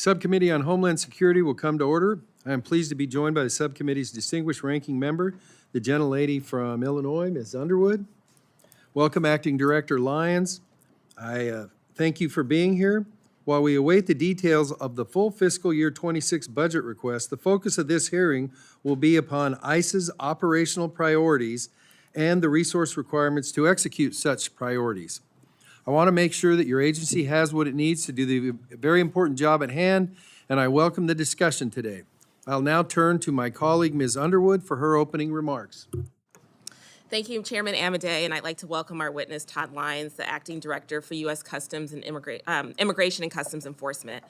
Subcommittee on Homeland Security will come to order. I am pleased to be joined by the subcommittee's distinguished ranking member, the gentlelady from Illinois, Ms. Underwood. Welcome, Acting Director Lyons. I thank you for being here. While we await the details of the full fiscal year 26 budget request, the focus of this hearing will be upon ICE's operational priorities and the resource requirements to execute such priorities. I want to make sure that your agency has what it needs to do the very important job at hand, and I welcome the discussion today. I'll now turn to my colleague, Ms. Underwood, for her opening remarks. Thank you, Chairman Amadei, and I'd like to welcome our witness, Todd Lyons, the Acting Director for U.S. Customs and Immigration and Customs Enforcement.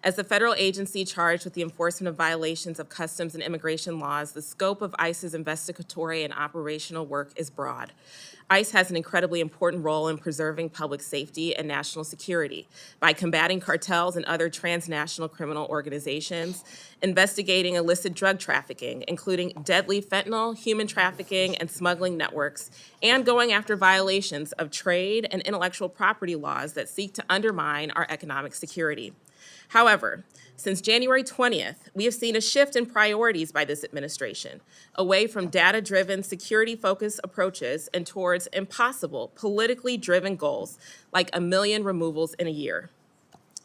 As the federal agency charged with the enforcement of violations of customs and immigration laws, the scope of ICE's investigatory and operational work is broad. ICE has an incredibly important role in preserving public safety and national security by combating cartels and other transnational criminal organizations, investigating illicit drug trafficking, including deadly fentanyl, human trafficking, and smuggling networks, and going after violations of trade and intellectual property laws that seek to undermine our economic security. However, since January 20th, we have seen a shift in priorities by this administration, away from data-driven, security-focused approaches and towards impossible, politically driven goals like 1 million removals in a year.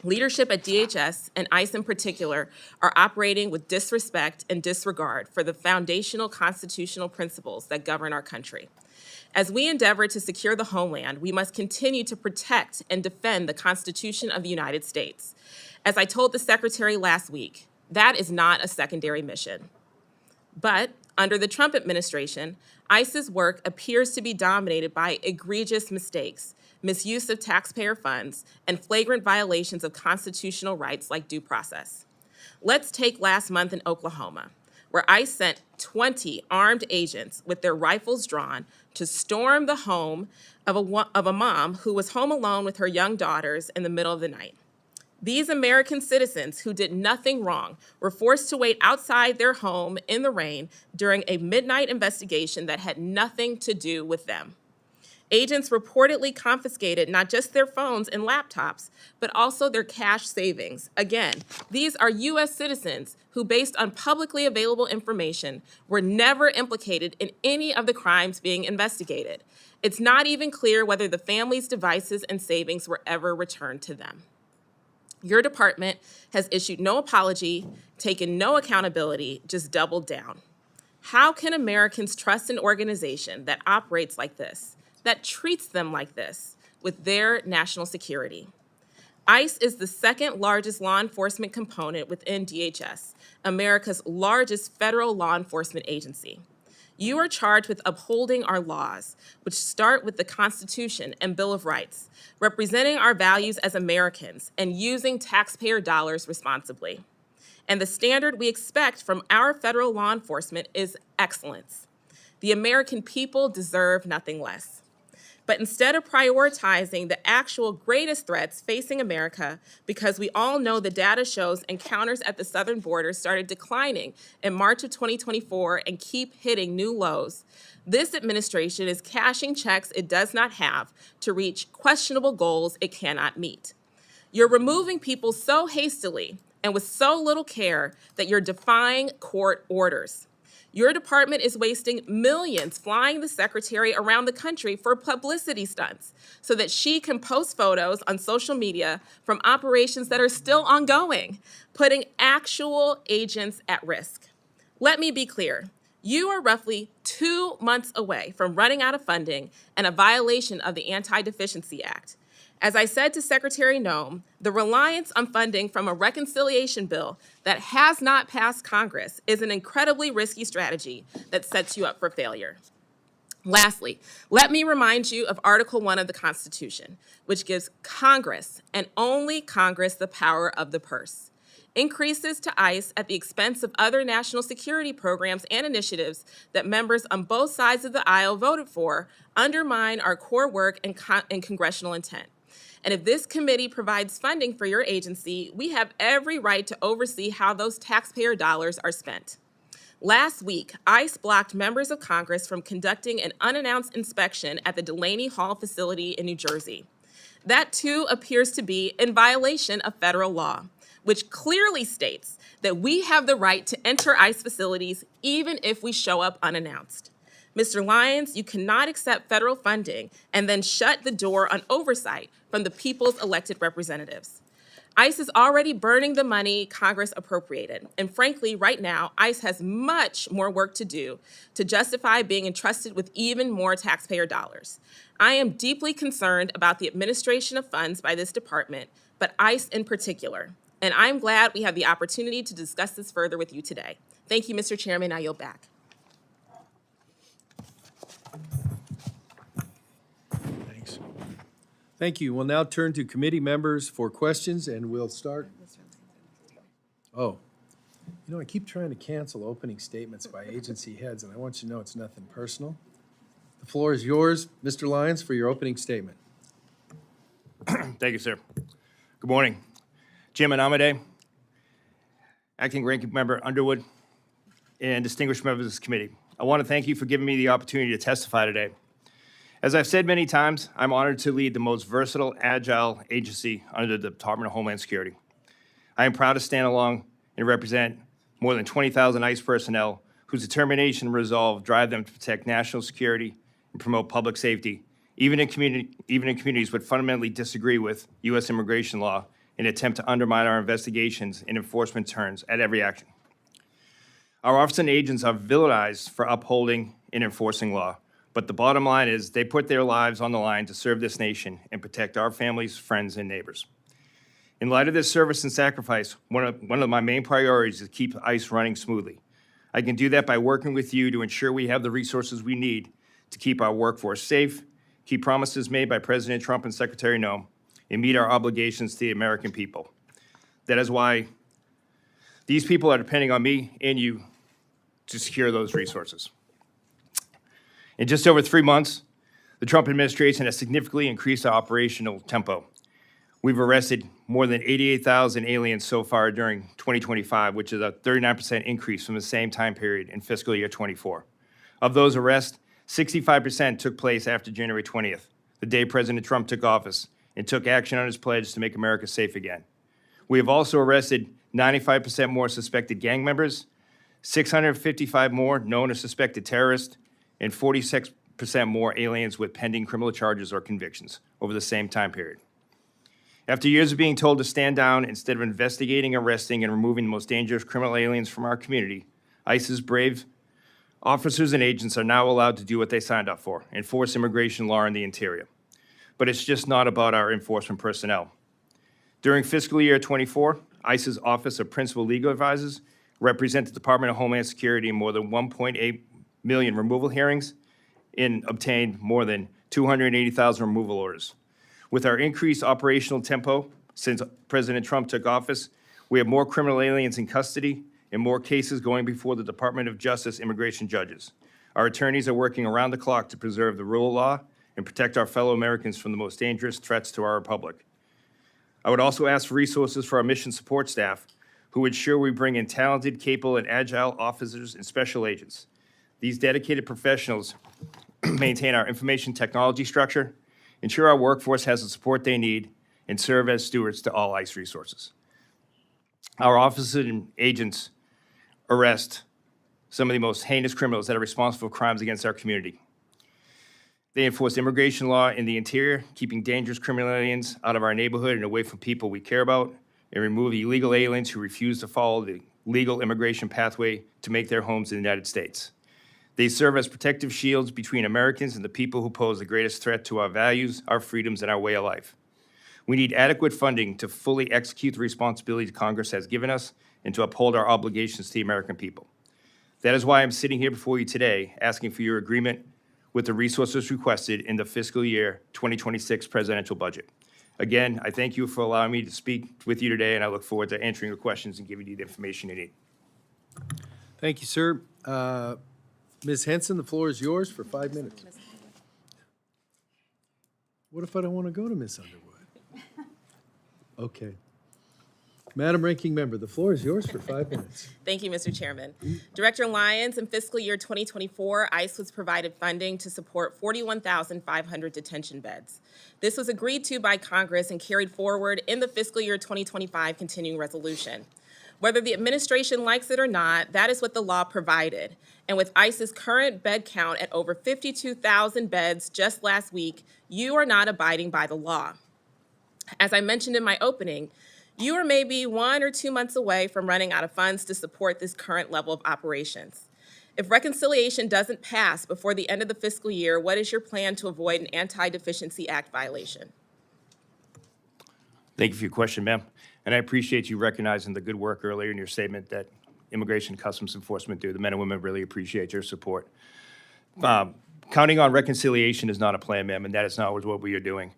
Leadership at DHS, and ICE in particular, are operating with disrespect and disregard for the foundational constitutional principles that govern our country. As we endeavor to secure the homeland, we must continue to protect and defend the Constitution of the United States. As I told the Secretary last week, that is not a secondary mission. But under the Trump administration, ICE's work appears to be dominated by egregious mistakes, misuse of taxpayer funds, and flagrant violations of constitutional rights like due process. Let's take last month in Oklahoma, where ICE sent 20 armed agents with their rifles drawn to storm the home of a mom who was home alone with her young daughters in the middle of the night. These American citizens who did nothing wrong were forced to wait outside their home in the rain during a midnight investigation that had nothing to do with them. Agents reportedly confiscated not just their phones and laptops, but also their cash savings. Again, these are U.S. citizens who, based on publicly available information, were never implicated in any of the crimes being investigated. It's not even clear whether the family's devices and savings were ever returned to them. Your department has issued no apology, taken no accountability, just doubled down. How can Americans trust an organization that operates like this, that treats them like this, with their national security? ICE is the second largest law enforcement component within DHS, America's largest federal law enforcement agency. You are charged with upholding our laws, which start with the Constitution and Bill of Rights, representing our values as Americans and using taxpayer dollars responsibly. And the standard we expect from our federal law enforcement is excellence. The American people deserve nothing less. But instead of prioritizing the actual greatest threats facing America, because we all know the data shows encounters at the southern border started declining in March of 2024 and keep hitting new lows, this administration is cashing checks it does not have to reach questionable goals it cannot meet. You're removing people so hastily and with so little care that you're defying court orders. Your department is wasting millions flying the secretary around the country for publicity stunts so that she can post photos on social media from operations that are still ongoing, putting actual agents at risk. Let me be clear. You are roughly 2 months away from running out of funding and a violation of the Anti-Deficiency Act. As I said to Secretary Noem, the reliance on funding from a reconciliation bill that has not passed Congress is an incredibly risky strategy that sets you up for failure. Lastly, let me remind you of Article 1 of the Constitution, which gives Congress, and only Congress, the power of the purse. Increases to ICE at the expense of other national security programs and initiatives that members on both sides of the aisle voted for undermine our core work and congressional intent. And if this committee provides funding for your agency, we have every right to oversee how those taxpayer dollars are spent. Last week, ICE blocked members of Congress from conducting an unannounced inspection at the Delaney Hall facility in New Jersey. That, too, appears to be in violation of federal law, which clearly states that we have the right to enter ICE facilities even if we show up unannounced. Mr. Lyons, you cannot accept federal funding and then shut the door on oversight from the people's elected representatives. ICE is already burning the money Congress appropriated. And frankly, right now, ICE has much more work to do to justify being entrusted with even more taxpayer dollars. I am deeply concerned about the administration of funds by this department, but ICE in particular. And I'm glad we have the opportunity to discuss this further with you today. Thank you, Mr. Chairman. I yield back. Thanks. Thank you. We'll now turn to committee members for questions, and we'll start. Oh, you know, I keep trying to cancel opening statements by agency heads, and I want you to know it's nothing personal. The floor is yours, Mr. Lyons, for your opening statement. Thank you, sir. Good morning. Chairman Amade, Acting Ranking Member Underwood, and distinguished members of this committee. I want to thank you for giving me the opportunity to testify today. As I've said many times, I'm honored to lead the most versatile, agile agency under the Department of Homeland Security. I am proud to stand along and represent more than 20,000 ICE personnel whose determination and resolve drive them to protect national security and promote public safety, even in communities which fundamentally disagree with U.S. immigration law and attempt to undermine our investigations and enforcement turns at every action. Our officers and agents are villainized for upholding and enforcing law, but the bottom line is they put their lives on the line to serve this nation and protect our families, friends, and neighbors. In light of this service and sacrifice, one of my main priorities is to keep ICE running smoothly. I can do that by working with you to ensure we have the resources we need to keep our workforce safe, keep promises made by President Trump and Secretary Noem, and meet our obligations to the American people. That is why these people are depending on me and you to secure those resources. In just over 3 months, the Trump administration has significantly increased our operational tempo. We've arrested more than 88,000 aliens so far during 2025, which is a 39% increase from the same time period in fiscal year 24. Of those arrests, 65% took place after January 20th, the day President Trump took office and took action on his pledge to make America safe again. We have also arrested 95% more suspected gang members, 655 more known or suspected terrorists, and 46% more aliens with pending criminal charges or convictions over the same time period. After years of being told to stand down instead of investigating, arresting, and removing the most dangerous criminal aliens from our community, ICE's brave officers and agents are now allowed to do what they signed up for, enforce immigration law in the interior. But it's just not about our enforcement personnel. During fiscal year 24, ICE's Office of Principal Legal Advisors represent the Department of Homeland Security in more than 1.8 million removal hearings and obtained more than 280,000 removal orders. With our increased operational tempo since President Trump took office, we have more criminal aliens in custody and more cases going before the Department of Justice immigration judges. Our attorneys are working around the clock to preserve the rule of law and protect our fellow Americans from the most dangerous threats to our republic. I would also ask for resources for our mission support staff, who ensure we bring in talented, capable, and agile officers and special agents. These dedicated professionals maintain our information technology structure, ensure our workforce has the support they need, and serve as stewards to all ICE resources. Our officers and agents arrest some of the most heinous criminals that are responsible for crimes against our community. They enforce immigration law in the interior, keeping dangerous criminal aliens out of our neighborhood and away from people we care about, and remove illegal aliens who refuse to follow the legal immigration pathway to make their homes in the United States. They serve as protective shields between Americans and the people who pose the greatest threat to our values, our freedoms, and our way of life. We need adequate funding to fully execute the responsibilities Congress has given us and to uphold our obligations to the American people. That is why I'm sitting here before you today, asking for your agreement with the resources requested in the fiscal year 2026 presidential budget. Again, I thank you for allowing me to speak with you today, and I look forward to answering your questions and giving you the information you need. Thank you, sir. Ms. Henson, the floor is yours for 5 minutes. What if I don't want to go to Ms. Underwood? Okay. Madam Ranking Member, the floor is yours for 5 minutes. Thank you, Mr. Chairman. Director Lyons, in fiscal year 2024, ICE was provided funding to support 41,500 detention beds. This was agreed to by Congress and carried forward in the fiscal year 2025 continuing resolution. Whether the administration likes it or not, that is what the law provided. And with ICE's current bed count at over 52,000 beds just last week, you are not abiding by the law. As I mentioned in my opening, you are maybe 1 or 2 months away from running out of funds to support this current level of operations. If reconciliation doesn't pass before the end of the fiscal year, what is your plan to avoid an Anti-Deficiency Act violation? Thank you for your question, ma'am. And I appreciate you recognizing the good work earlier in your statement that Immigration and Customs Enforcement do. The men and women really appreciate your support. Counting on reconciliation is not a plan, ma'am, and that is not what we are doing.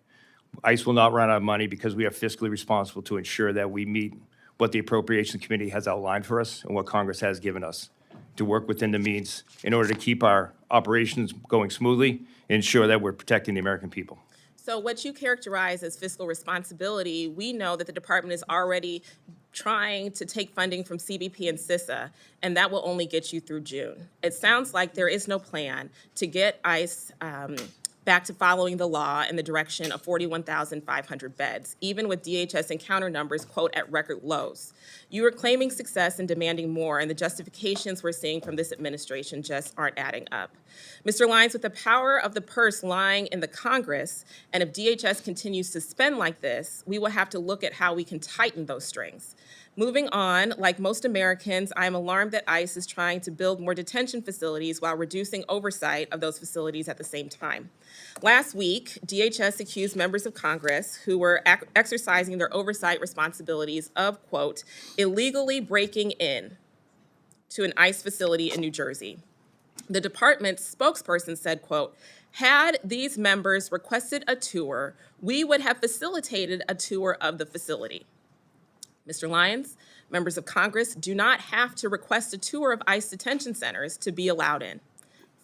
ICE will not run out of money because we are fiscally responsible to ensure that we meet what the Appropriations Committee has outlined for us and what Congress has given us to work within the means in order to keep our operations going smoothly and ensure that we're protecting the American people. So what you characterize as fiscal responsibility, we know that the department is already trying to take funding from CBP and CISA, and that will only get you through June. It sounds like there is no plan to get ICE back to following the law in the direction of 41,500 beds, even with DHS encounter numbers, quote, at record lows. You are claiming success and demanding more, and the justifications we're seeing from this administration just aren't adding up. Mr. Lyons, with the power of the purse lying in the Congress, and if DHS continues to spend like this, we will have to look at how we can tighten those strings. Moving on, like most Americans, I am alarmed that ICE is trying to build more detention facilities while reducing oversight of those facilities at the same time. Last week, DHS accused members of Congress who were exercising their oversight responsibilities of, quote, illegally breaking in to an ICE facility in New Jersey. The department's spokesperson said, quote, had these members requested a tour, we would have facilitated a tour of the facility. Mr. Lyons, members of Congress do not have to request a tour of ICE detention centers to be allowed in.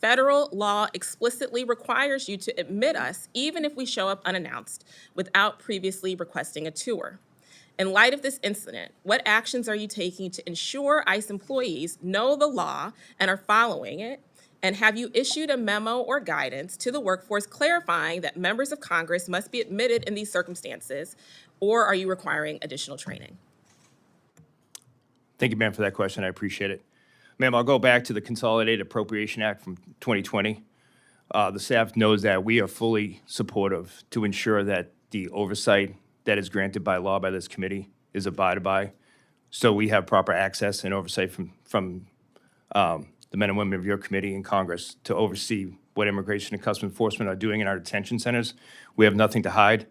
Federal law explicitly requires you to admit us, even if we show up unannounced, without previously requesting a tour. In light of this incident, what actions are you taking to ensure ICE employees know the law and are following it? And have you issued a memo or guidance to the workforce clarifying that members of Congress must be admitted in these circumstances, or are you requiring additional training? Thank you, ma'am, for that question. I appreciate it. Ma'am, I'll go back to the Consolidated Appropriation Act from 2020. The staff knows that we are fully supportive to ensure that the oversight that is granted by law by this committee is abided by, so we have proper access and oversight from the men and women of your committee in Congress to oversee what Immigration and Customs Enforcement are doing in our detention centers. We have nothing to hide.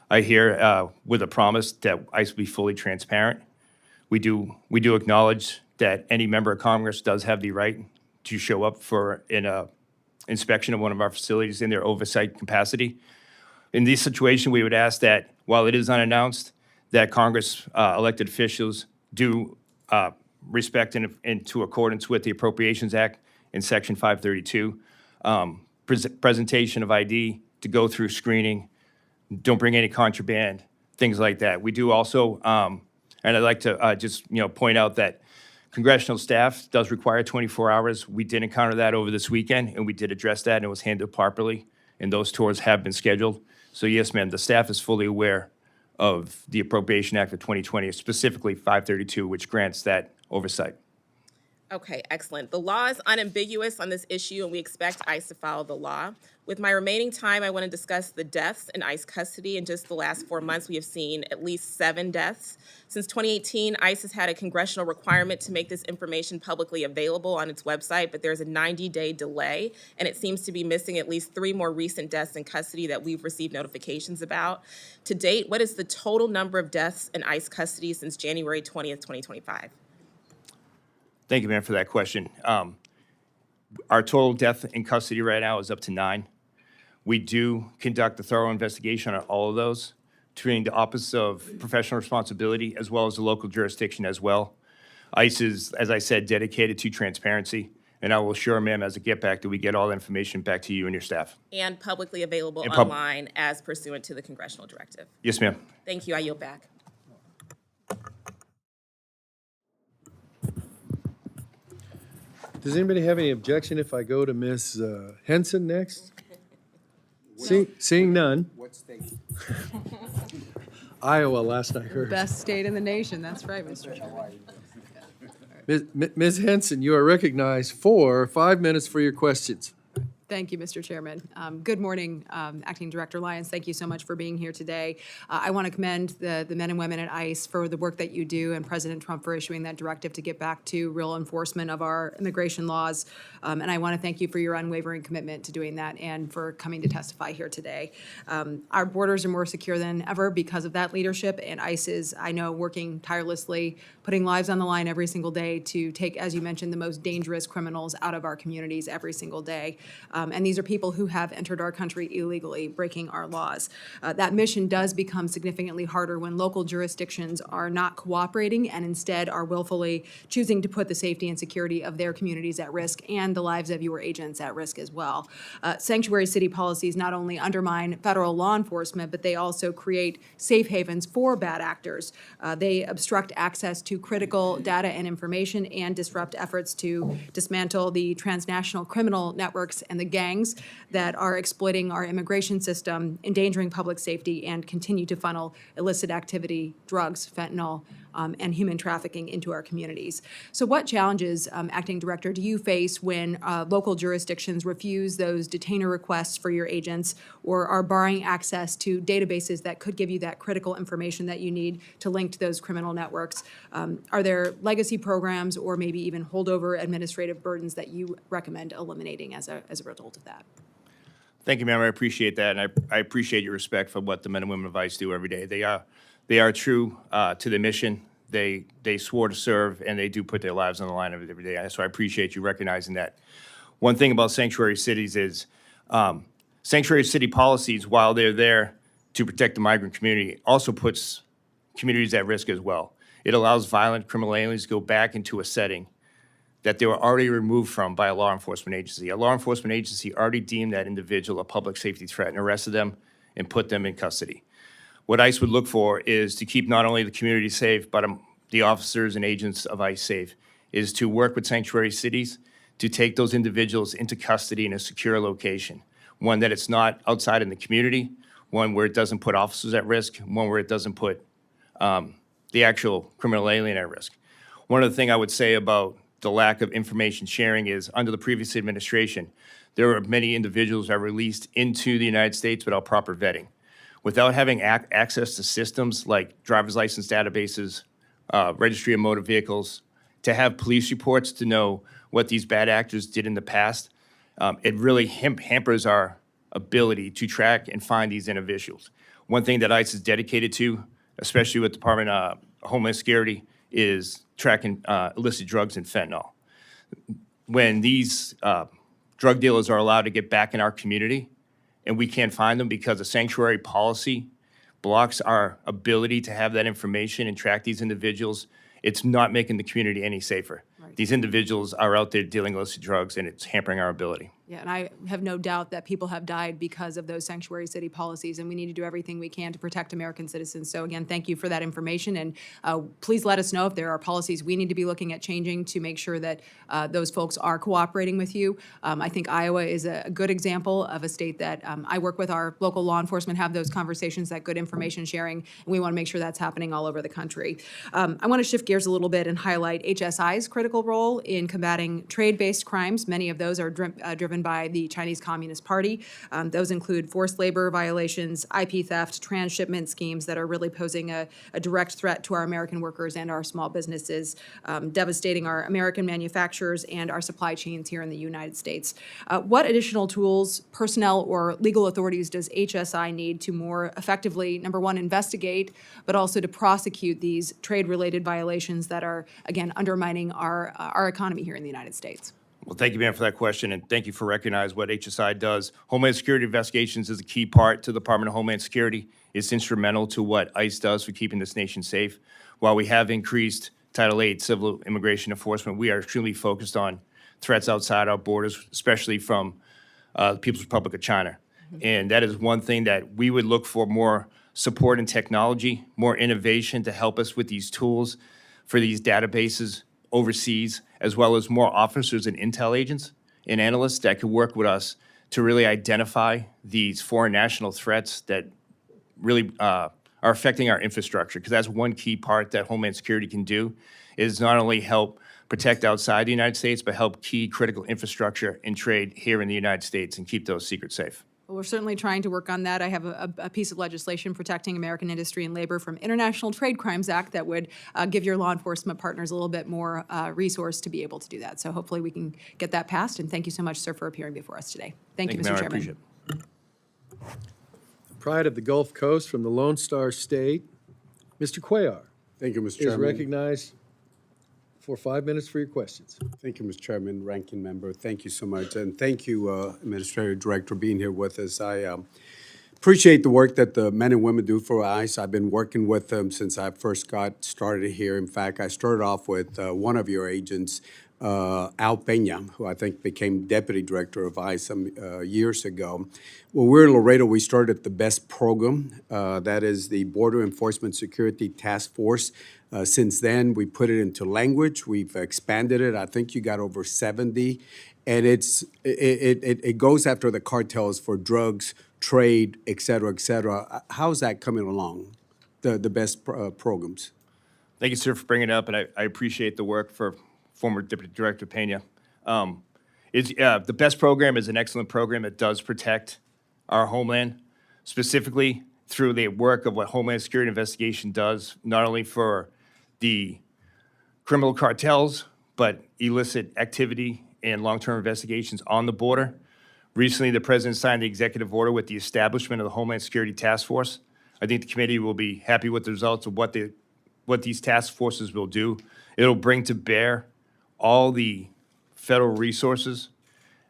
I hear with a promise that ICE will be fully transparent. We do acknowledge that any member of Congress does have the right to show up for an inspection of one of our facilities in their oversight capacity. In this situation, we would ask that while it is unannounced, that Congress elected officials do respect and into accordance with the Appropriations Act in Section 532, presentation of ID to go through screening, don't bring any contraband, things like that. We do also, and I'd like to just point out that congressional staff does require 24 hours. We did encounter that over this weekend, and we did address that, and it was handled properly, and those tours have been scheduled. So yes, ma'am, the staff is fully aware of the Appropriation Act of 2020, specifically 532, which grants that oversight. Okay, excellent. The law is unambiguous on this issue, and we expect ICE to follow the law. With my remaining time, I want to discuss the deaths in ICE custody. In just the last 4 months, we have seen at least 7 deaths. Since 2018, ICE has had a congressional requirement to make this information publicly available on its website, but there's a 90-day delay, and it seems to be missing at least 3 more recent deaths in custody that we've received notifications about. To date, what is the total number of deaths in ICE custody since January 20th, 2025? Thank you, ma'am, for that question. Our total death in custody right now is up to 9. We do conduct a thorough investigation on all of those, between the Office of Professional Responsibility as well as the local jurisdiction as well. ICE is, as I said, dedicated to transparency, and I will assure, ma'am, as a get back, that we get all the information back to you and your staff. And publicly available And online as pursuant to the congressional directive. Yes, ma'am. Thank you. I yield back. Does anybody have any objection if I go to Ms. Henson next? Seeing none. What state? Iowa, last I heard. Best state in the nation, that's right, Mr. Chairman. Ms. Henson, you are recognized for 5 minutes for your questions. Thank you, Mr. Chairman. Good morning, Acting Director Lyons. Thank you so much for being here today. I want to commend the men and women at ICE for the work that you do and President Trump for issuing that directive to get back to real enforcement of our immigration laws. And I want to thank you for your unwavering commitment to doing that and for coming to testify here today. Our borders are more secure than ever because of that leadership, and ICE is, I know, working tirelessly, putting lives on the line every single day to take, as you mentioned, the most dangerous criminals out of our communities every single day. And these are people who have entered our country illegally, breaking our laws. That mission does become significantly harder when local jurisdictions are not cooperating and instead are willfully choosing to put the safety and security of their communities at risk and the lives of your agents at risk as well. Sanctuary city policies not only undermine federal law enforcement, but they also create safe havens for bad actors. They obstruct access to critical data and information and disrupt efforts to dismantle the transnational criminal networks and the gangs that are exploiting our immigration system, endangering public safety, and continue to funnel illicit activity, drugs, fentanyl, and human trafficking into our communities. So what challenges, Acting Director, do you face when local jurisdictions refuse those detainer requests for your agents or are barring access to databases that could give you that critical information that you need to link to those criminal networks? Are there legacy programs or maybe even holdover administrative burdens that you recommend eliminating as a result of that? Thank you, ma'am. I appreciate that, and I appreciate your respect for what the men and women of ICE do every day. They are true to the mission. They swore to serve, and they do put their lives on the line every day. So I appreciate you recognizing that. One thing about sanctuary cities is sanctuary city policies, while they're there to protect the migrant community, also puts communities at risk as well. It allows violent criminal aliens to go back into a setting that they were already removed from by a law enforcement agency. A law enforcement agency already deemed that individual a public safety threat and arrested them and put them in custody. What ICE would look for is to keep not only the community safe, but the officers and agents of ICE safe, is to work with sanctuary cities to take those individuals into custody in a secure location, one that it's not outside in the community, one where it doesn't put officers at risk, one where it doesn't put the actual criminal alien at risk. One of the things I would say about the lack of information sharing is under the previous administration, there were many individuals that were released into the United States without proper vetting. Without having access to systems like driver's license databases, registry of motor vehicles, to have police reports to know what these bad actors did in the past, it really hampers our ability to track and find these individuals. One thing that ICE is dedicated to, especially with the Department of Homeland Security, is tracking illicit drugs and fentanyl. When these drug dealers are allowed to get back in our community and we can't find them because a sanctuary policy blocks our ability to have that information and track these individuals, it's not making the community any safer. Right. These individuals are out there dealing illicit drugs, and it's hampering our ability. Yeah, and I have no doubt that people have died because of those sanctuary city policies, and we need to do everything we can to protect American citizens. So again, thank you for that information, and please let us know if there are policies we need to be looking at changing to make sure that those folks are cooperating with you. I think Iowa is a good example of a state that I work with our local law enforcement, have those conversations, that good information sharing, and we want to make sure that's happening all over the country. I want to shift gears a little bit and highlight HSI's critical role in combating trade-based crimes. Many of those are driven by the Chinese Communist Party. Those include forced labor violations, IP theft, transshipment schemes that are really posing a direct threat to our American workers and our small businesses, devastating our American manufacturers and our supply chains here in the United States. What additional tools, personnel, or legal authorities does HSI need to more effectively, number one, investigate, but also to prosecute these trade-related violations that are, again, undermining our economy here in the United States? Well, thank you, ma'am, for that question, and thank you for recognizing what HSI does. Homeland Security Investigations is a key part to the Department of Homeland Security. It's instrumental to what ICE does for keeping this nation safe. While we have increased Title VIII civil immigration enforcement, we are extremely focused on threats outside our borders, especially from the People's Republic of China. And that is one thing that we would look for: more support in technology, more innovation to help us with these tools for these databases, overseas, as well as more officers and intel agents and analysts that could work with us to really identify these foreign national threats that really are affecting our infrastructure, because that's one key part that Homeland Security can do, is not only help protect outside the United States, but help key critical infrastructure and trade here in the United States and keep those secrets safe. Well, we're certainly trying to work on that. I have a piece of legislation protecting American industry and labor from International Trade Crimes Act that would give your law enforcement partners a little bit more resource to be able to do that. So hopefully we can get that passed. And thank you so much, sir, for appearing before us today. Thank you, Mr. Mayor. I Chairman. appreciate it. Pride of the Gulf Coast from the Lone Star State, Mr. Cuellar Thank you, Mr. is Chairman. recognized for 5 minutes for your questions. Thank you, Mr. Chairman, Ranking Member. Thank you so much. And thank you, Administrative Director, being here with us. I appreciate the work that the men and women do for ICE. I've been working with them since I first got started here. In fact, I started off with one of your agents, Al Peña, who I think became Deputy Director of ICE some years ago. Well, we're in Laredo. We started the BEST program. That is the Border Enforcement Security Task Force. Since then, we put it into language. We've expanded it. I think you got over 70. And it goes after the cartels for drugs, trade, et cetera, et cetera. How's that coming along, the BEST programs? Thank you, sir, for bringing it up, and I appreciate the work for former Deputy Director Peña. The BEST program is an excellent program that does protect our homeland, specifically through the work of what Homeland Security Investigation does, not only for the criminal cartels, but illicit activity and long-term investigations on the border. Recently, the President signed the executive order with the establishment of the Homeland Security Task Force. I think the committee will be happy with the results of what these task forces will do. It'll bring to bear all the federal resources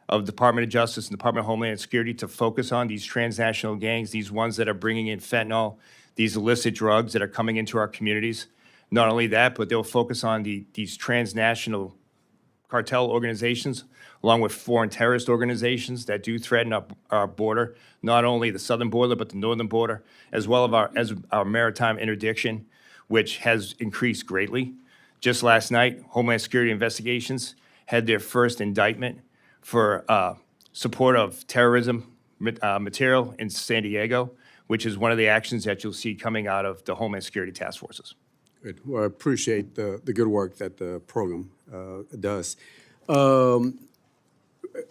of Department of Justice and Department of Homeland Security to focus on these transnational gangs, these ones that are bringing in fentanyl, these illicit drugs that are coming into our communities. Not only that, but they'll focus on these transnational cartel organizations, along with foreign terrorist organizations that do threaten our border, not only the southern border, but the northern border, as well as our maritime interdiction, which has increased greatly. Just last night, Homeland Security Investigations had their first indictment for support of terrorism material in San Diego, which is one of the actions that you'll see coming out of the Homeland Security Task Forces. Good. Well, I appreciate the good work that the program does. Are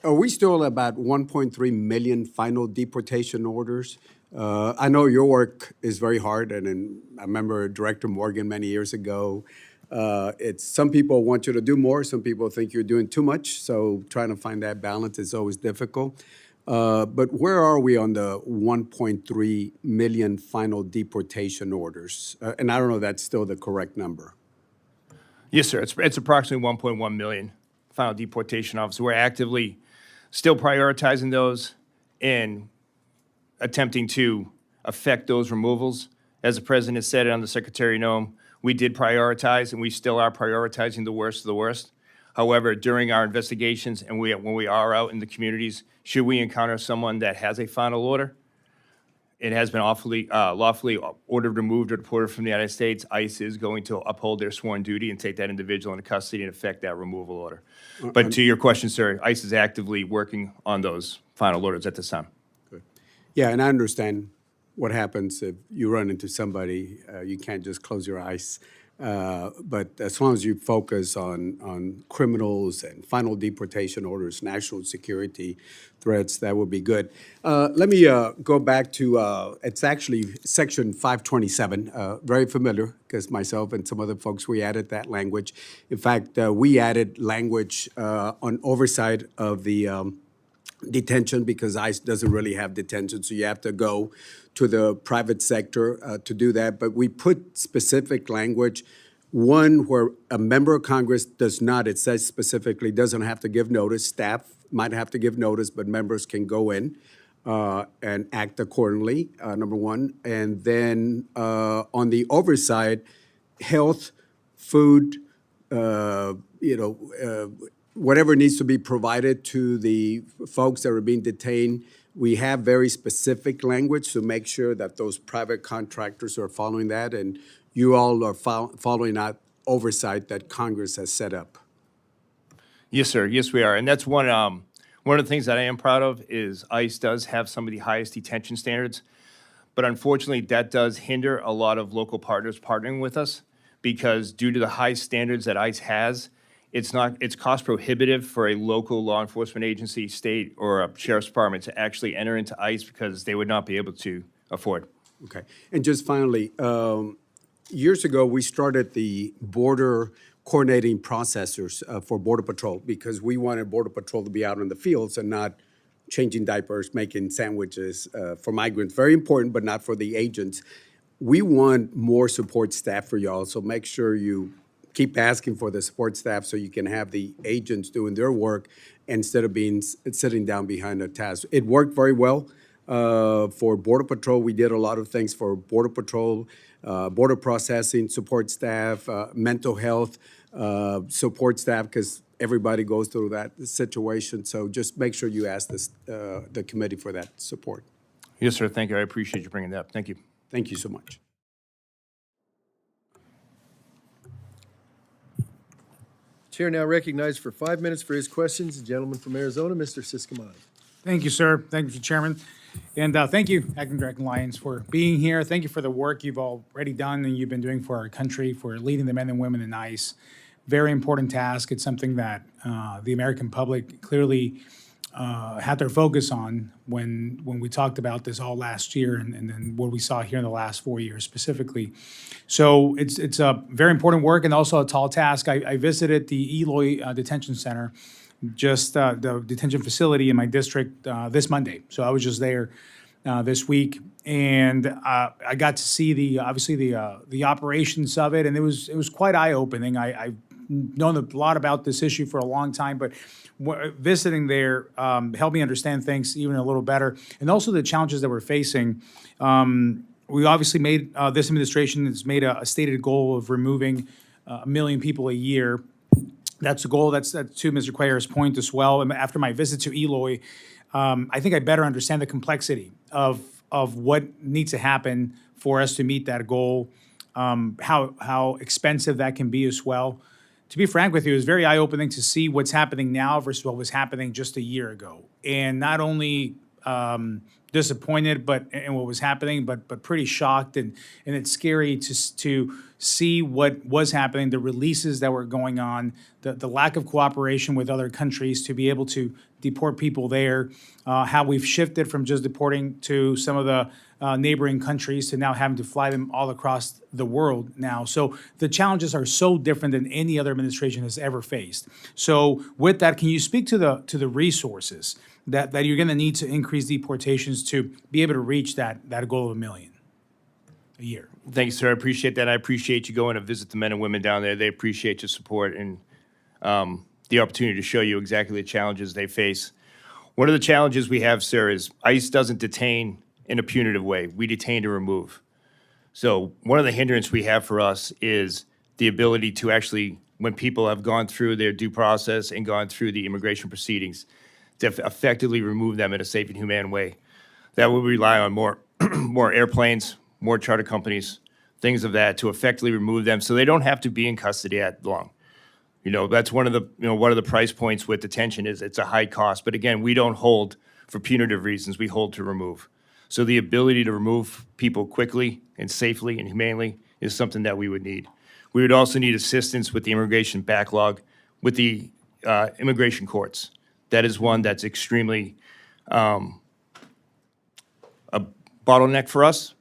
we still about 1.3 million final deportation orders? I know your work is very hard, and I remember Director Morgan many years ago. It's some people want you to do more, some people think you're doing too much, so trying to find that balance is always difficult. But where are we on the 1.3 million final deportation orders? And I don't know if that's still the correct number. Yes, sir. It's approximately 1.1 million final deportation officers. We're actively still prioritizing those and attempting to affect those removals. As the President said and the Secretary Noem, we did prioritize, and we still are prioritizing the worst of the worst. However, during our investigations and when we are out in the communities, should we encounter someone that has a final order, it has been lawfully ordered, removed, or deported from the United States, ICE is going to uphold their sworn duty and take that individual into custody and effect that removal order. But to your question, sir, ICE is actively working on those final orders at this time. Good. Yeah, and I understand what happens if you run into somebody, you can't just close your eyes. But as long as you focus on criminals and final deportation orders, national security threats, that would be good. Let me go back to, it's actually Section 527, very familiar, because myself and some other folks, we added that language. In fact, we added language on oversight of the detention, because ICE doesn't really have detention, so you have to go to the private sector to do that. But we put specific language, one where a member of Congress does not, it says specifically, doesn't have to give notice. Staff might have to give notice, but members can go in and act accordingly, number one. And then on the oversight, health, food, whatever needs to be provided to the folks that are being detained. We have very specific language to make sure that those private contractors are following that, and you all are following oversight that Congress has set up. Yes, sir. Yes, we are. And that's one of the things that I am proud of is ICE does have some of the highest detention standards. But unfortunately, that does hinder a lot of local partners partnering with us because due to the high standards that ICE has, it's cost prohibitive for a local law enforcement agency, state, or a sheriff's department to actually enter into ICE because they would not be able to afford. Okay. And just finally, years ago, we started the border coordinating processors for Border Patrol because we wanted Border Patrol to be out in the fields and not changing diapers, making sandwiches for migrants. Very important, but not for the agents. We want more support staff for y'all, so make sure you keep asking for the support staff so you can have the agents doing their work instead of sitting down behind a task. It worked very well for Border Patrol. We did a lot of things for Border Patrol, border processing, support staff, mental health support staff, because everybody goes through that situation. So just make sure you ask the committee for that support. Yes, sir. Thank you. I appreciate you bringing that up. Thank you. Thank you so much. Chair now recognized for 5 minutes for his questions, the gentleman from Arizona, Mr. Siscomato. Thank you, sir. Thank you, Mr. Chairman. And thank you, Acting Director Lyons, for being here. Thank you for the work you've already done and you've been doing for our country, for leading the men and women in ICE. Very important task. It's something that the American public clearly had their focus on when we talked about this all last year and then what we saw here in the last 4 years specifically. So it's a very important work and also a tall task. I visited the Eloy Detention Center, just the detention facility in my district this Monday. So I was just there this week, and I got to see obviously the operations of it, and it was quite eye-opening. I've known a lot about this issue for a long time, but visiting there helped me understand things even a little better, and also the challenges that we're facing. We obviously made this administration has made a stated goal of removing 1 million people a year. That's a goal. That's to Mr. Cuellar's point as well. And after my visit to Eloy, I think I better understand the complexity of what needs to happen for us to meet that goal, how expensive that can be as well. To be frank with you, it was very eye-opening to see what's happening now versus what was happening just a year ago. And not only disappointed in what was happening, but pretty shocked. And it's scary to see what was happening, the releases that were going on, the lack of cooperation with other countries to be able to deport people there, how we've shifted from just deporting to some of the neighboring countries to now having to fly them all across the world now. So the challenges are so different than any other administration has ever faced. So with that, can you speak to the resources that you're going to need to increase deportations to be able to reach that goal of 1 million a year? Thank you, sir. I appreciate that. I appreciate you going to visit the men and women down there. They appreciate your support and the opportunity to show you exactly the challenges they face. One of the challenges we have, sir, is ICE doesn't detain in a punitive way. We detain to remove. So one of the hindrances we have for us is the ability to actually, when people have gone through their due process and gone through the immigration proceedings, to effectively remove them in a safe and humane way. That would rely on more airplanes, more charter companies, things of that to effectively remove them so they don't have to be in custody that long. You know, that's one of the price points with detention is it's a high cost. But again, we don't hold for punitive reasons. We hold to remove. So the ability to remove people quickly and safely and humanely is something that we would need. We would also need assistance with the immigration backlog with the immigration courts. That is one that's extremely a bottleneck for us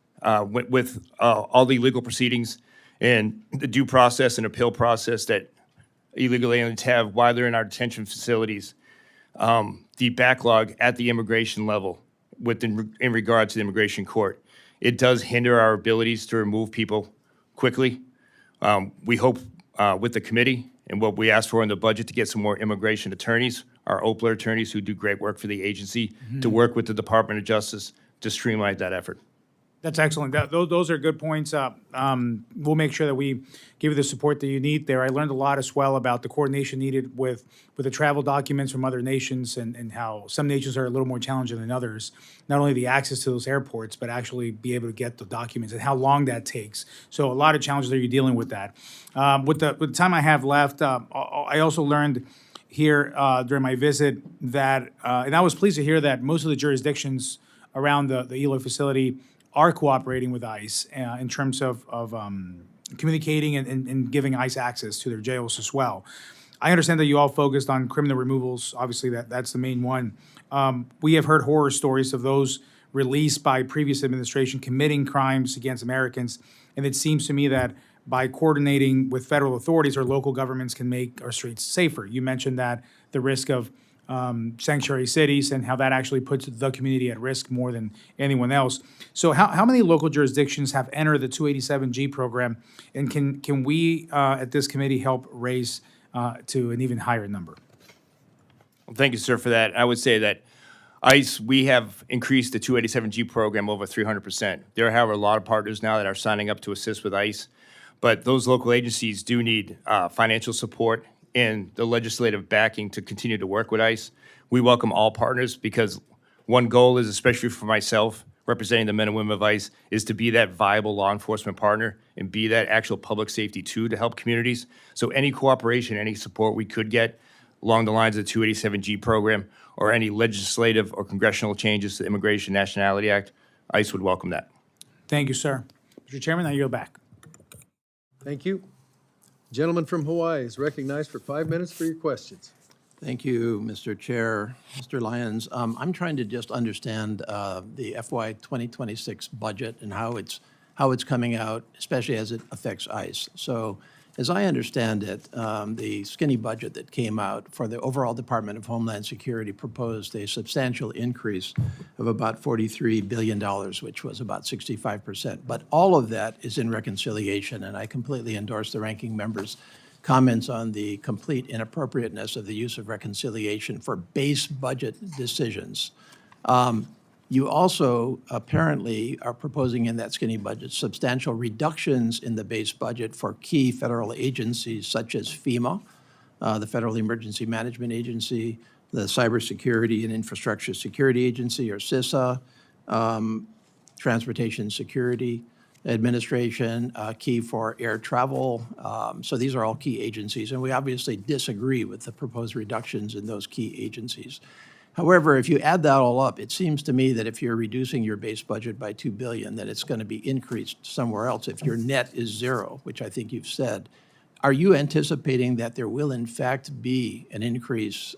with all the legal proceedings and the due process and appeal process that illegal aliens have while they're in our detention facilities. The backlog at the immigration level in regard to the immigration court, it does hinder our abilities to remove people quickly. We hope with the committee and what we asked for in the budget to get some more immigration attorneys, our OPLA attorneys who do great work for the agency, to work with the Department of Justice to streamline that effort. That's excellent. Those are good points. We'll make sure that we give you the support that you need there. I learned a lot as well about the coordination needed with the travel documents from other nations and how some nations are a little more challenging than others. Not only the access to those airports, but actually be able to get the documents and how long that takes. So a lot of challenges that you're dealing with that. With the time I have left, I also learned here during my visit that, and I was pleased to hear that most of the jurisdictions around the Eloy facility are cooperating with ICE in terms of communicating and giving ICE access to their jails as well. I understand that you all focused on criminal removals. Obviously, that's the main one. We have heard horror stories of those released by previous administration committing crimes against Americans, and it seems to me that by coordinating with federal authorities, our local governments can make our streets safer. You mentioned that the risk of sanctuary cities and how that actually puts the community at risk more than anyone else. So how many local jurisdictions have entered the 287G program, and can we at this committee help raise to an even higher number? Well, thank you, sir, for that. I would say that ICE, we have increased the 287G program over 300%. There are, however, a lot of partners now that are signing up to assist with ICE, but those local agencies do need financial support and the legislative backing to continue to work with ICE. We welcome all partners because one goal is, especially for myself, representing the men and women of ICE, is to be that viable law enforcement partner and be that actual public safety tool to help communities. So any cooperation, any support we could get along the lines of the 287G program or any legislative or congressional changes to the Immigration Nationality Act, ICE would welcome that. Thank you, sir. Mr. Chairman, I yield back. Thank you. Gentleman from Hawaii is recognized for 5 minutes for your questions. Thank you, Mr. Chair. Mr. Lyons, I'm trying to just understand the FY 2026 budget and how it's coming out, especially as it affects ICE. So as I understand it, the skinny budget that came out for the overall Department of Homeland Security proposed a substantial increase of about $43 billion, which was about 65%. But all of that is in reconciliation, and I completely endorse the ranking member's comments on the complete inappropriateness of the use of reconciliation for base budget decisions. You also apparently are proposing in that skinny budget substantial reductions in the base budget for key federal agencies such as FEMA, the Federal Emergency Management Agency, the Cybersecurity and Infrastructure Security Agency, or CISA, Transportation Security Administration, key for air travel. So these are all key agencies, and we obviously disagree with the proposed reductions in those key agencies. However, if you add that all up, it seems to me that if you're reducing your base budget by $2 billion, that it's going to be increased somewhere else if your net is zero, which I think you've said. Are you anticipating that there will in fact be an increase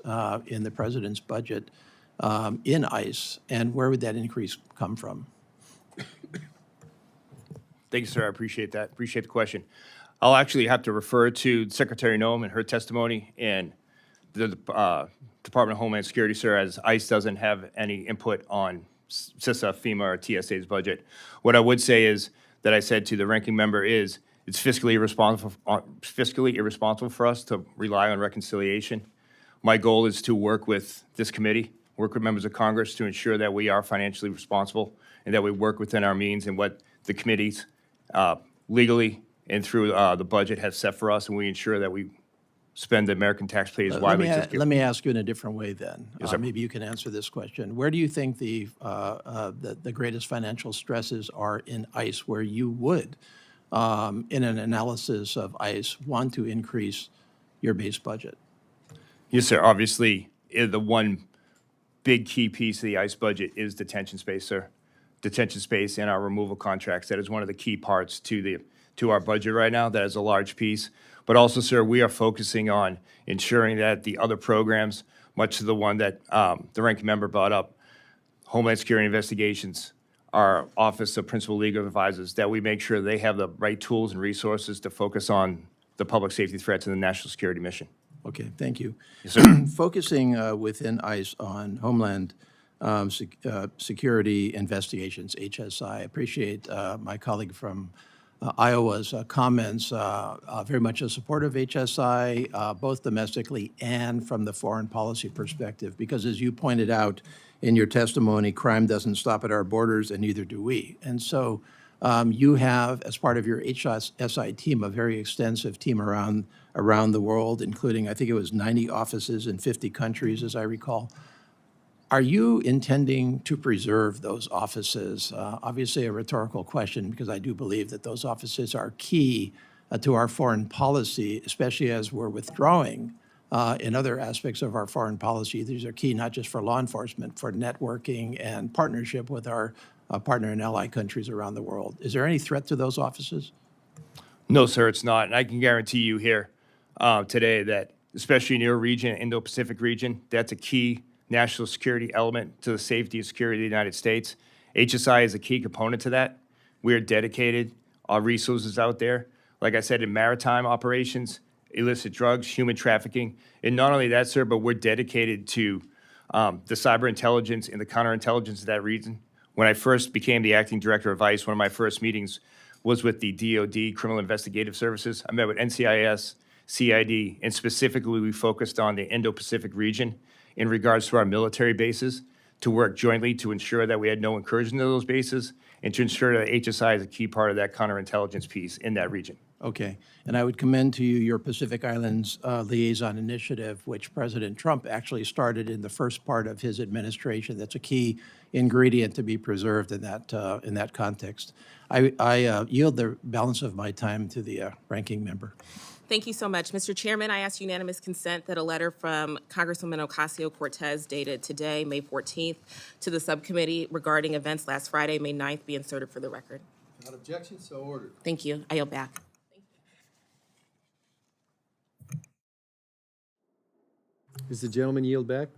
in the president's budget in ICE, and where would that increase come from? Thank you, sir. I appreciate that. Appreciate the question. I'll actually have to refer to Secretary Noem and her testimony and the Department of Homeland Security, sir, as ICE doesn't have any input on CISA, FEMA, or TSA's budget. What I would say is that I said to the ranking member is it's fiscally irresponsible for us to rely on reconciliation. My goal is to work with this committee, work with members of Congress to ensure that we are financially responsible and that we work within our means and what the committees legally and through the budget have set for us, and we ensure that we spend the American taxpayers wisely. Let me ask you in a different way then. Yes, sir. Maybe you can answer this question. Where do you think the greatest financial stresses are in ICE, where you would, in an analysis of ICE, want to increase your base budget? Yes, sir. Obviously, the one big key piece of the ICE budget is detention space, sir. Detention space and our removal contracts. That is one of the key parts to our budget right now. That is a large piece. But also, sir, we are focusing on ensuring that the other programs, much to the one that the ranking member brought up, Homeland Security Investigations, our Office of Principal Legal Advisors, that we make sure they have the right tools and resources to focus on the public safety threats and the national security mission. Okay, thank you. Yes, sir. Focusing within ICE on Homeland Security Investigations, HSI. I appreciate my colleague from Iowa's comments, very much a support of HSI, both domestically and from the foreign policy perspective, because as you pointed out in your testimony, crime doesn't stop at our borders, and neither do we. And so you have, as part of your HSI team, a very extensive team around the world, including, I think it was 90 offices in 50 countries, as I recall. Are you intending to preserve those offices? Obviously, a rhetorical question, because I do believe that those offices are key to our foreign policy, especially as we're withdrawing in other aspects of our foreign policy. These are key not just for law enforcement, for networking and partnership with our partner and ally countries around the world. Is there any threat to those offices? No, sir, it's not. And I can guarantee you here today that, especially in your region, Indo-Pacific region, that's a key national security element to the safety and security of the United States. HSI is a key component to that. We are dedicated, our resources out there, like I said, in maritime operations, illicit drugs, human trafficking. And not only that, sir, but we're dedicated to the cyber intelligence and the counterintelligence of that region. When I first became the acting director of ICE, one of my first meetings was with the DOD, Criminal Investigative Services. I met with NCIS, CID, and specifically we focused on the Indo-Pacific region in regards to our military bases, to work jointly to ensure that we had no incursion to those bases, and to ensure that HSI is a key part of that counterintelligence piece in that region. Okay. And I would commend to you your Pacific Islands Liaison Initiative, which President Trump actually started in the first part of his administration. That's a key ingredient to be preserved in that context. I yield the balance of my time to the ranking member. Thank you so much. Mr. Chairman, I ask unanimous consent that a letter from Congresswoman Ocasio-Cortez dated today, May 14th, to the subcommittee regarding events last Friday, May 9th, be inserted for the record. Without objection, so ordered. Thank you. I yield back. Does the gentleman yield back?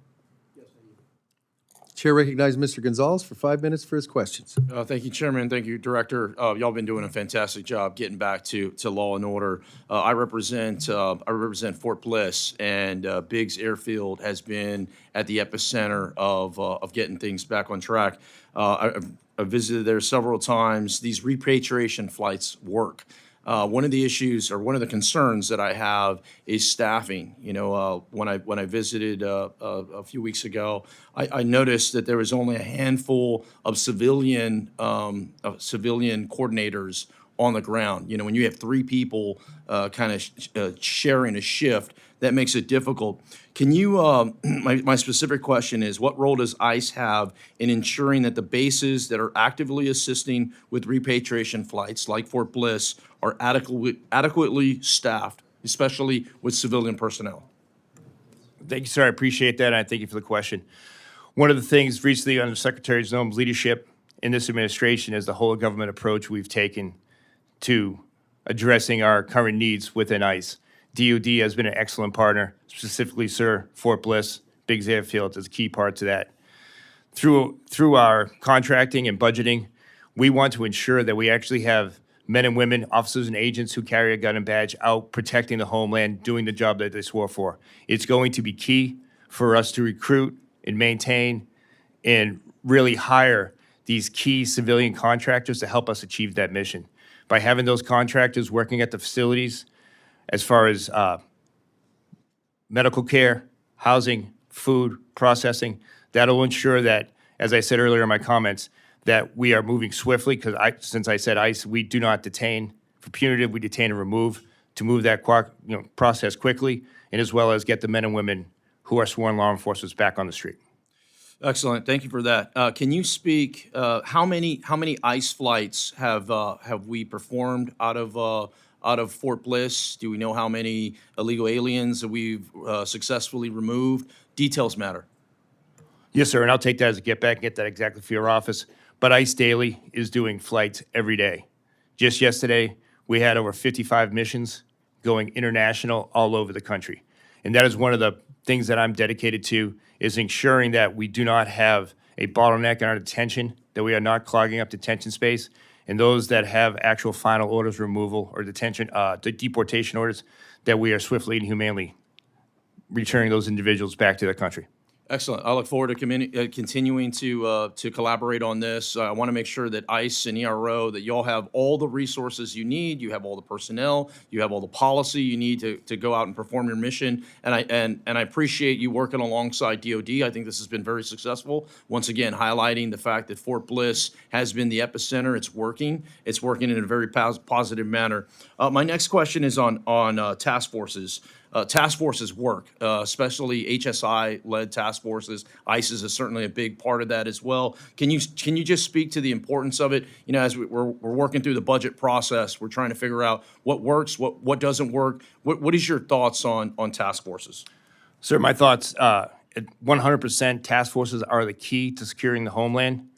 Yes, I yield. Chair recognizes Mr. Gonzalez for 5 minutes for his questions. Thank you, Chairman. Thank you, Director. Y'all been doing a fantastic job getting back to law and order. I represent Fort Bliss, and Biggs Airfield has been at the epicenter of getting things back on track. I've visited there several times. These repatriation flights work. One of the issues, or one of the concerns that I have, is staffing. You know, when I visited a few weeks ago, I noticed that there was only a handful of civilian coordinators on the ground. You know, when you have 3 people kind of sharing a shift, that makes it difficult. Can you, my specific question is, what role does ICE have in ensuring that the bases that are actively assisting with repatriation flights, like Fort Bliss, are adequately staffed, especially with civilian personnel? Thank you, sir. I appreciate that, and I thank you for the question. One of the things recently under Secretary Zome's leadership in this administration is the whole of government approach we've taken to addressing our current needs within ICE. DOD has been an excellent partner, specifically, sir, Fort Bliss, Biggs Airfield is a key part to that. Through our contracting and budgeting, we want to ensure that we actually have men and women, officers and agents who carry a gun and badge out protecting the homeland, doing the job that they swore for. It's going to be key for us to recruit and maintain and really hire these key civilian contractors to help us achieve that mission. By having those contractors working at the facilities, as far as medical care, housing, food, processing, that'll ensure that, as I said earlier in my comments, that we are moving swiftly, because since I said ICE, we do not detain for punitive, we detain and remove, to move that process quickly, and as well as get the men and women who are sworn law enforcement back on the street. Excellent. Thank you for that. Can you speak, how many ICE flights have we performed out of Fort Bliss? Do we know how many illegal aliens that we've successfully removed? Details matter. Yes, sir, and I'll take that as a get back and get that exactly for your office. But ICE Daily is doing flights every day. Just yesterday, we had over 55 missions going international all over the country. And that is one of the things that I'm dedicated to, is ensuring that we do not have a bottleneck in our detention, that we are not clogging up detention space, and those that have actual final orders removal or detention, deportation orders, that we are swiftly and humanely returning those individuals back to their country. Excellent. I look forward to continuing to collaborate on this. I want to make sure that ICE and ERO, that you all have all the resources you need, you have all the personnel, you have all the policy you need to go out and perform your mission. And I appreciate you working alongside DoD. I think this has been very successful. Once again, highlighting the fact that Fort Bliss has been the epicenter. It's working. It's working in a very positive manner. My next question is on task forces. Task forces work, especially HSI-led task forces. ICE is certainly a big part of that as well. Can you just speak to the importance of it? You know, as we're working through the budget process, we're trying to figure out what works, what doesn't work. What is your thoughts on task forces? Sir, my thoughts, 100% task forces are the key to securing the homeland.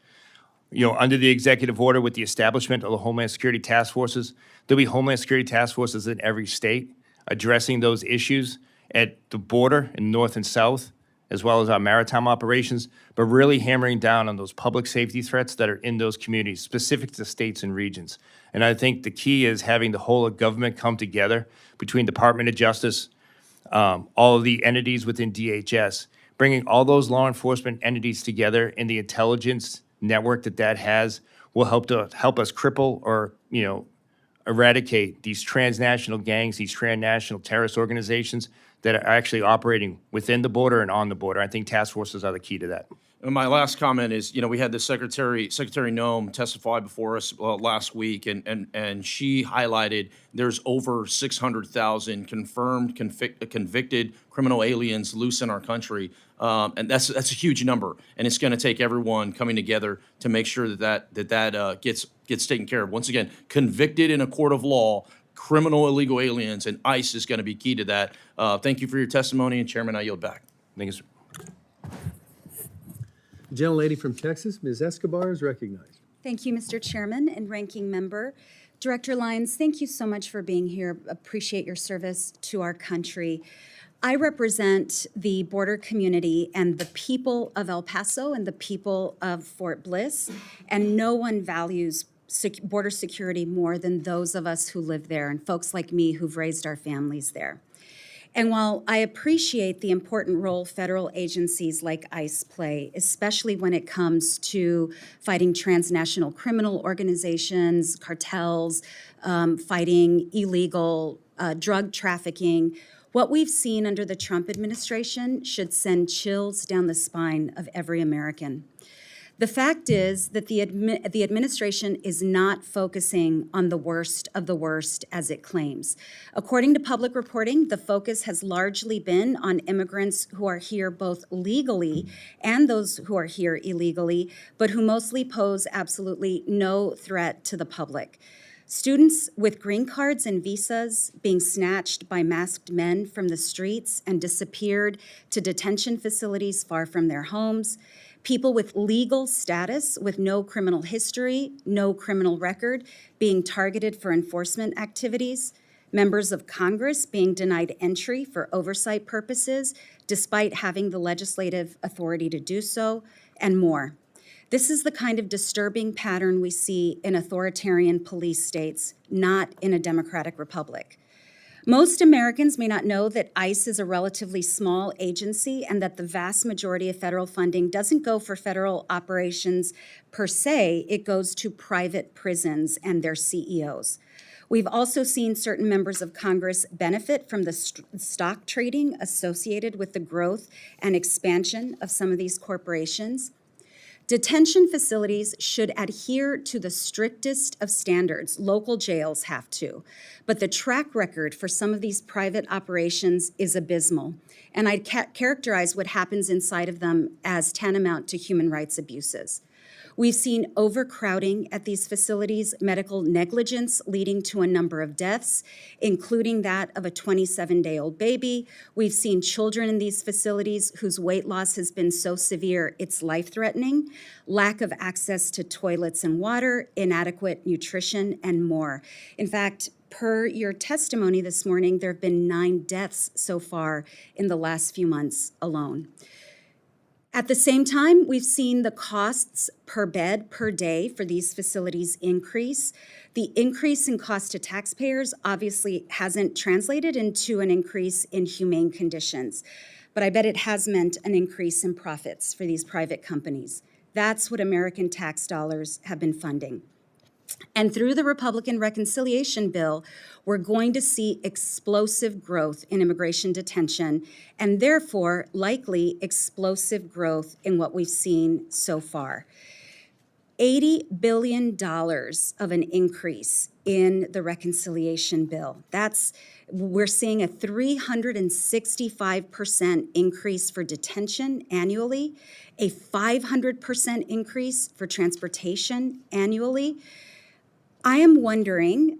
You know, under the executive order with the establishment of the Homeland Security Task Forces, there'll be Homeland Security Task Forces in every state addressing those issues at the border in north and south, as well as our maritime operations, but really hammering down on those public safety threats that are in those communities, specific to states and regions. And I think the key is having the whole of government come together between Department of Justice, all of the entities within DHS, bringing all those law enforcement entities together in the intelligence network that has will help us cripple or, you know, eradicate these transnational gangs, these transnational terrorist organizations that are actually operating within the border and on the border. I think task forces are the key to that. And my last comment is, you know, we had the Secretary Noem testify before us last week, and she highlighted there's over 600,000 confirmed convicted criminal aliens loose in our country, and that's a huge number. And it's going to take everyone coming together to make sure that gets taken care of. Once again, convicted in a court of law, criminal illegal aliens, and ICE is going to be key to that. Thank you for your testimony, and Chairman, I yield back. Thank you, sir. The gentlelady from Texas, Ms. Escobar, is recognized. Thank you, Mr. Chairman and Ranking Member. Director Lyons, thank you so much for being here. Appreciate your service to our country. I represent the border community and the people of El Paso and the people of Fort Bliss, and no one values border security more than those of us who live there and folks like me who've raised our families there. And while I appreciate the important role federal agencies like ICE play, especially when it comes to fighting transnational criminal organizations, cartels, fighting illegal drug trafficking, what we've seen under the Trump administration should send chills down the spine of every American. The fact is that the administration is not focusing on the worst of the worst as it claims. According to public reporting, the focus has largely been on immigrants who are here both legally and those who are here illegally, but who mostly pose absolutely no threat to the public. Students with green cards and visas being snatched by masked men from the streets and disappeared to detention facilities far from their homes. People with legal status with no criminal history, no criminal record, being targeted for enforcement activities. Members of Congress being denied entry for oversight purposes, despite having the legislative authority to do so, and more. This is the kind of disturbing pattern we see in authoritarian police states, not in a democratic republic. Most Americans may not know that ICE is a relatively small agency and that the vast majority of federal funding doesn't go for federal operations per se, it goes to private prisons and their CEOs. We've also seen certain members of Congress benefit from the stock trading associated with the growth and expansion of some of these corporations. Detention facilities should adhere to the strictest of standards. Local jails have to. But the track record for some of these private operations is abysmal. And I'd characterize what happens inside of them as tantamount to human rights abuses. We've seen overcrowding at these facilities, medical negligence leading to a number of deaths, including that of a 27-day-old baby. We've seen children in these facilities whose weight loss has been so severe it's life-threatening, lack of access to toilets and water, inadequate nutrition, and more. In fact, per your testimony this morning, there have been 9 deaths so far in the last few months alone. At the same time, we've seen the costs per bed per day for these facilities increase. The increase in cost to taxpayers obviously hasn't translated into an increase in humane conditions. but I bet it has meant an increase in profits for these private companies. That's what American tax dollars have been funding. And through the Republican reconciliation bill, we're going to see explosive growth in immigration detention and therefore likely explosive growth in what we've seen so far. $80 billion of an increase in the reconciliation bill. We're seeing a 365% increase for detention annually, a 500% increase for transportation annually. I am wondering,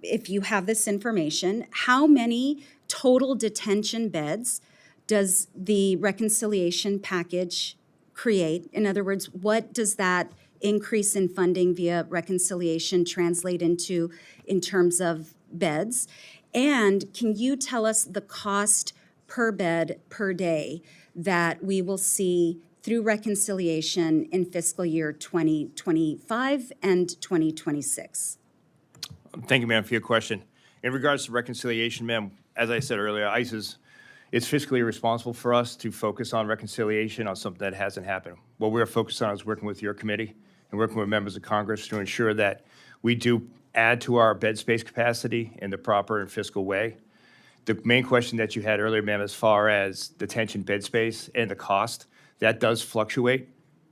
if you have this information, how many total detention beds does the reconciliation package create? In other words, what does that increase in funding via reconciliation translate into in terms of beds? And can you tell us the cost per bed per day that we will see through reconciliation in fiscal year 2025 and 2026? Thank you, ma'am, for your question. In regards to reconciliation, ma'am, as I said earlier, ICE it's fiscally responsible for us to focus on reconciliation on something that hasn't happened. What we're focused on is working with your committee and working with members of Congress to ensure that we do add to our bed space capacity in the proper and fiscal way. The main question that you had earlier, ma'am, as far as detention bed space and the cost, that does fluctuate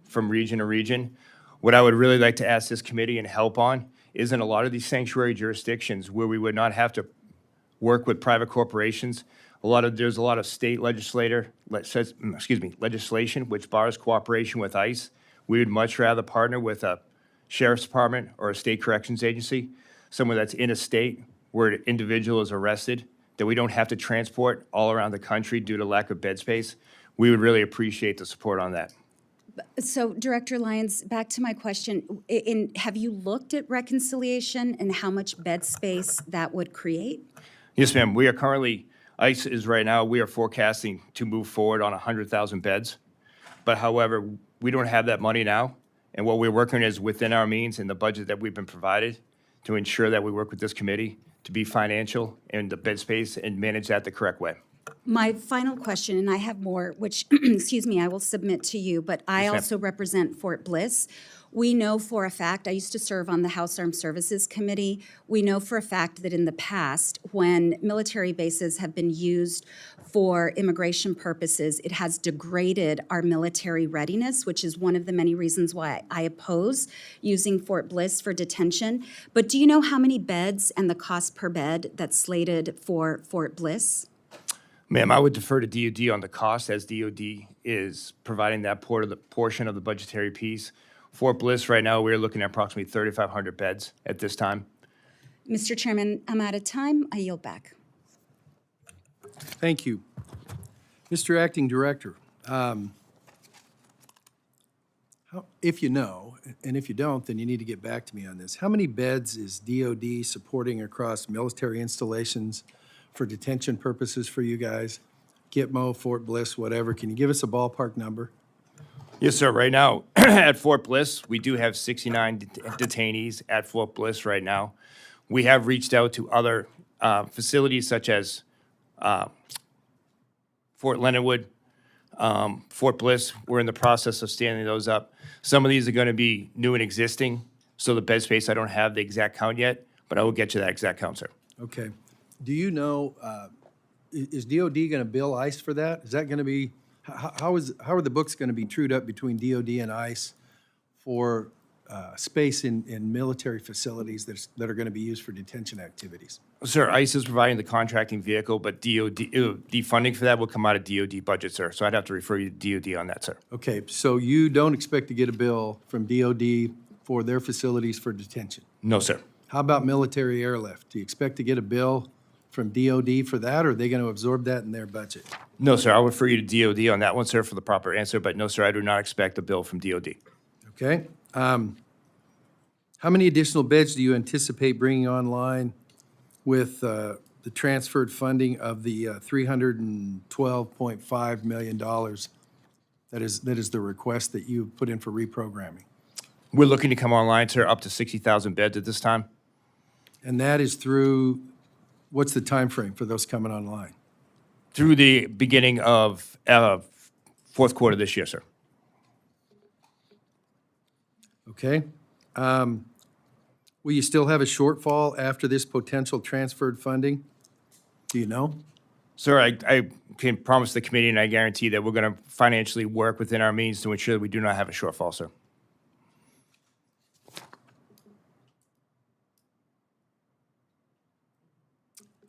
from region to region. What I would really like to ask this committee and help on is in a lot of these sanctuary jurisdictions where we would not have to work with private corporations, there's a lot of state legislation which bars cooperation with ICE. We would much rather partner with a sheriff's department or a state corrections agency, somewhere that's in a state where an individual is arrested, that we don't have to transport all around the country due to lack of bed space. We would really appreciate the support on that. So, Director Lyons, back to my question. Have you looked at reconciliation and how much bed space that would create? Yes, ma'am. We are currently, ICE is right now, we are forecasting to move forward on 100,000 beds. But however, we don't have that money now. And what we're working is within our means and the budget that we've been provided to ensure that we work with this committee to be financial in the bed space and manage that the correct way. My final question, and I have more, which, excuse me, I will submit to you, but I Yes, ma'am. also represent Fort Bliss. We know for a fact, I used to serve on the House Armed Services Committee. We know for a fact that in the past, when military bases have been used for immigration purposes, it has degraded our military readiness, which is one of the many reasons why I oppose using Fort Bliss for detention. But do you know how many beds and the cost per bed that's slated for Fort Bliss? Ma'am, I would defer to DOD on the cost as DOD is providing that portion of the budgetary piece. Fort Bliss, right now, we're looking at approximately 3,500 beds at this time. Mr. Chairman, I'm out of time. I yield back. Thank you. Mr. Acting Director, if you know, and if you don't, then you need to get back to me on this. How many beds is DOD supporting across military installations for detention purposes for you guys? Gitmo, Fort Bliss, whatever. Can you give us a ballpark number? Yes, sir. Right now, at Fort Bliss, we do have 69 detainees at Fort Bliss right now. We have reached out to other facilities such as Fort Leonard Wood, Fort Bliss. We're in the process of standing those up. Some of these are going to be new and existing, so the bed space, I don't have the exact count yet, but I will get you that exact count, sir. Okay. Do you know, is DOD going to bill ICE for that? Is that going to be, how are the books going to be trued up between DOD and ICE for space in military facilities that are going to be used for detention activities? Sir, ICE is providing the contracting vehicle, but the funding for that will come out of DOD budget, sir. So I'd have to refer you to DOD on that, sir. Okay, so you don't expect to get a bill from DOD for their facilities for detention? No, sir. How about military airlift? Do you expect to get a bill from DOD for that, or are they going to absorb that in their budget? No, sir. I'll refer you to DOD on that one, sir, for the proper answer. But no, sir, I do not expect a bill from DOD. Okay. How many additional beds do you anticipate bringing online with the transferred funding of the $312.5 million that is the request that you put in for reprogramming? We're looking to come online, sir, up to 60,000 beds at this time. And that is through, what's the time frame for those coming online? through the beginning of fourth quarter this year, sir. Okay. Will you still have a shortfall after this potential transferred funding? Do you know? Sir, I can promise the committee and I guarantee that we're going to financially work within our means to ensure that we do not have a shortfall, sir.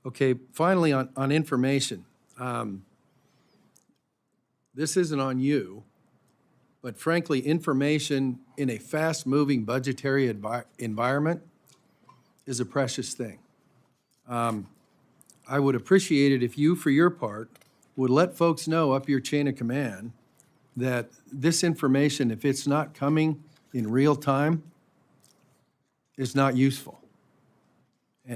Okay, finally, on information. This isn't on you, but frankly, information in a fast-moving budgetary environment is a precious thing. I would appreciate it if you, for your part, would let folks know up your chain of command that this information, if it's not coming in real time, is not useful.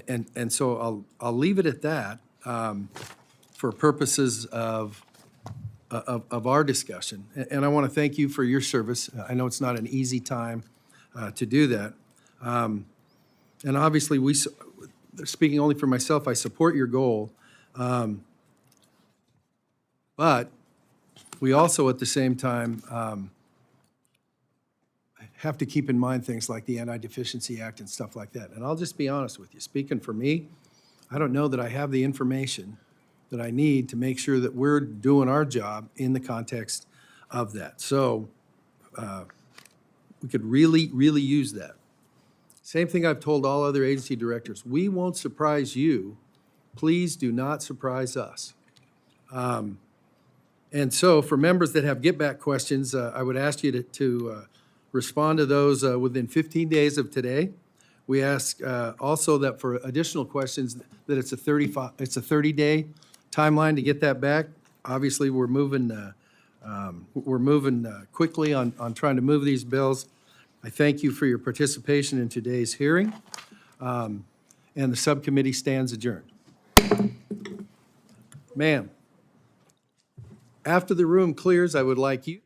And so I'll leave it at that for purposes of our discussion. And I want to thank you for your service. I know it's not an easy time to do that. And obviously, speaking only for myself, I support your goal. But we also, at the same time, have to keep in mind things like the Anti-Deficiency Act and stuff like that. And I'll just be honest with you. Speaking for me, I don't know that I have the information that I need to make sure that we're doing our job in the context of that. So we could really, really use that. Same thing I've told all other agency directors. We won't surprise you. Please do not surprise us. And so for members that have get-back questions, I would ask you to respond to those within 15 days of today. We ask also that for additional questions, that it's a 30-day timeline to get that back. Obviously, we're moving quickly on trying to move these bills. I thank you for your participation in today's hearing, and the subcommittee stands adjourned. Ma'am, after the room clears, I would like you